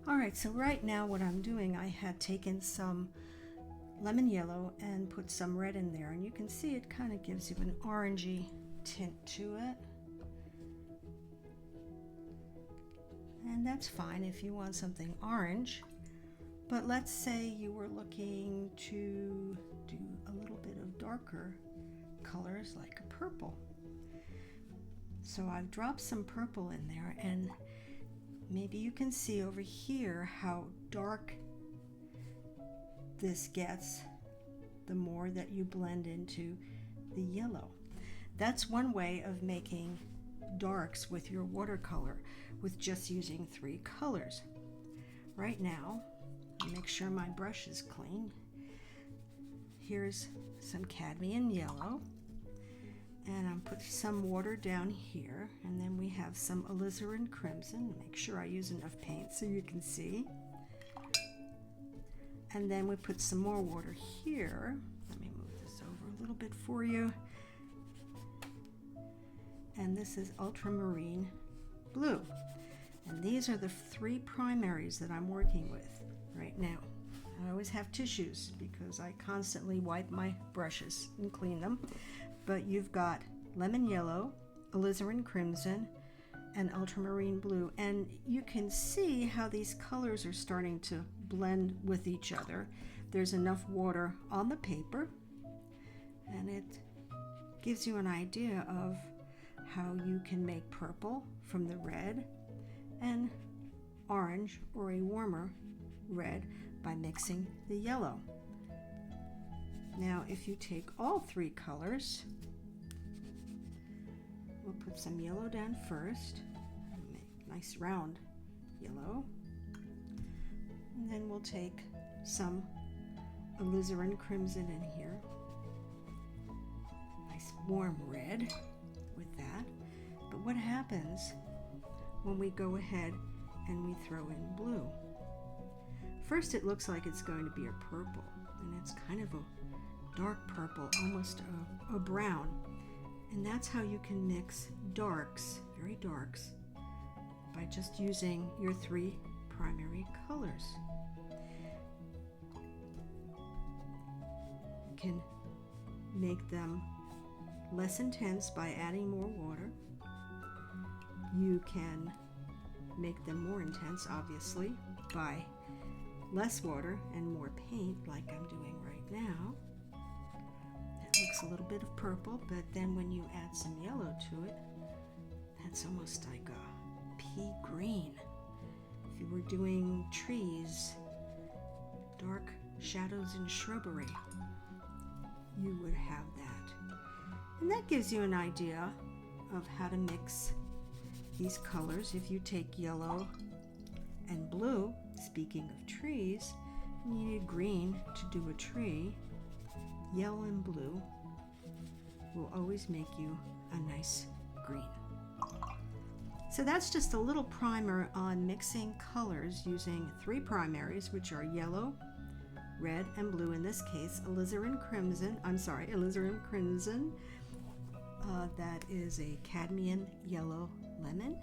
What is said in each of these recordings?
All right, so right now what I'm doing, I had taken some lemon yellow and put some red in there, and you can see it kind of gives you an orangey tint to it. And that's fine if you want something orange, but let's say you were looking to do a little bit of darker colors like a purple. So I've dropped some purple in there, and maybe you can see over here how dark this gets the more that you blend into the yellow. That's one way of making darks with your watercolor, with just using 3 colors. Right now, make sure my brush is clean. Here's some cadmium yellow, and I'm putting some water down here, and then we have some Alizarin Crimson. Make sure I use enough paint so you can see. And then we put some more water here. Let me move this over a little bit for you. And this is Ultramarine Blue. And these are the 3 primaries that I'm working with right now. I always have tissues because I constantly wipe my brushes and clean them. But you've got lemon yellow, alizarin crimson, and ultramarine blue. And you can see how these colors are starting to blend with each other. There's enough water on the paper, and it gives you an idea of how you can make purple from the red and orange or a warmer red by mixing the yellow. Now if you take all 3 colors, we'll put some yellow down first, make nice round yellow, and then we'll take some alizarin crimson in here, nice warm red with that. But what happens when we go ahead and we throw in blue? First it looks like it's going to be a purple, and it's kind of a dark purple, almost a brown. And that's how you can mix darks, very darks, by just using your 3 primary colors. You can make them less intense by adding more water. You can make them more intense, obviously, by less water and more paint, like I'm doing right now. That looks a little bit of purple, but then when you add some yellow to it, that's almost like a pea green. If you were doing trees, dark shadows and shrubbery, you would have that. And that gives you an idea of how to mix these colors. If you take yellow and blue, speaking of trees, and you need green to do a tree, yellow and blue will always make you a nice green. So that's just a little primer on mixing colors using 3 primaries, which are yellow, red, and blue. In this case, alizarin crimson. That is a cadmium yellow lemon,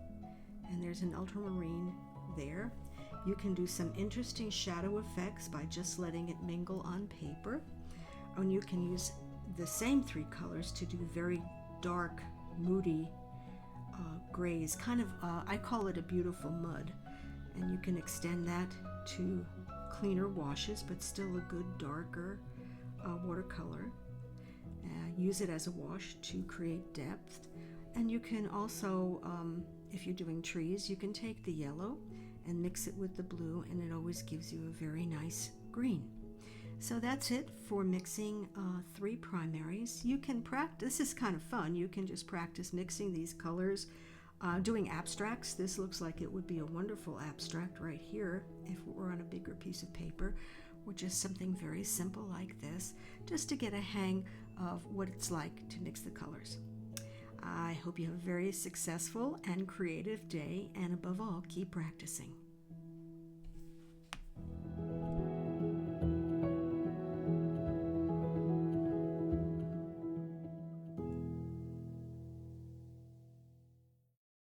and there's an ultramarine there. You can do some interesting shadow effects by just letting it mingle on paper, and you can use the same 3 colors to do very dark, moody grays, kind of I call it a beautiful mud, and you can extend that to cleaner washes but still a good darker watercolor. Use it as a wash to create depth. And you can also, if you're doing trees, you can take the yellow and mix it with the blue, and it always gives you a very nice green. So that's it for mixing 3 primaries. You can practice, this is kind of fun, you can just practice mixing these colors, doing abstracts. This looks like it would be a wonderful abstract right here if it were on a bigger piece of paper, or just something very simple like this, just to get a hang of what it's like to mix the colors. I hope you have a very successful and creative day, and above all, keep practicing.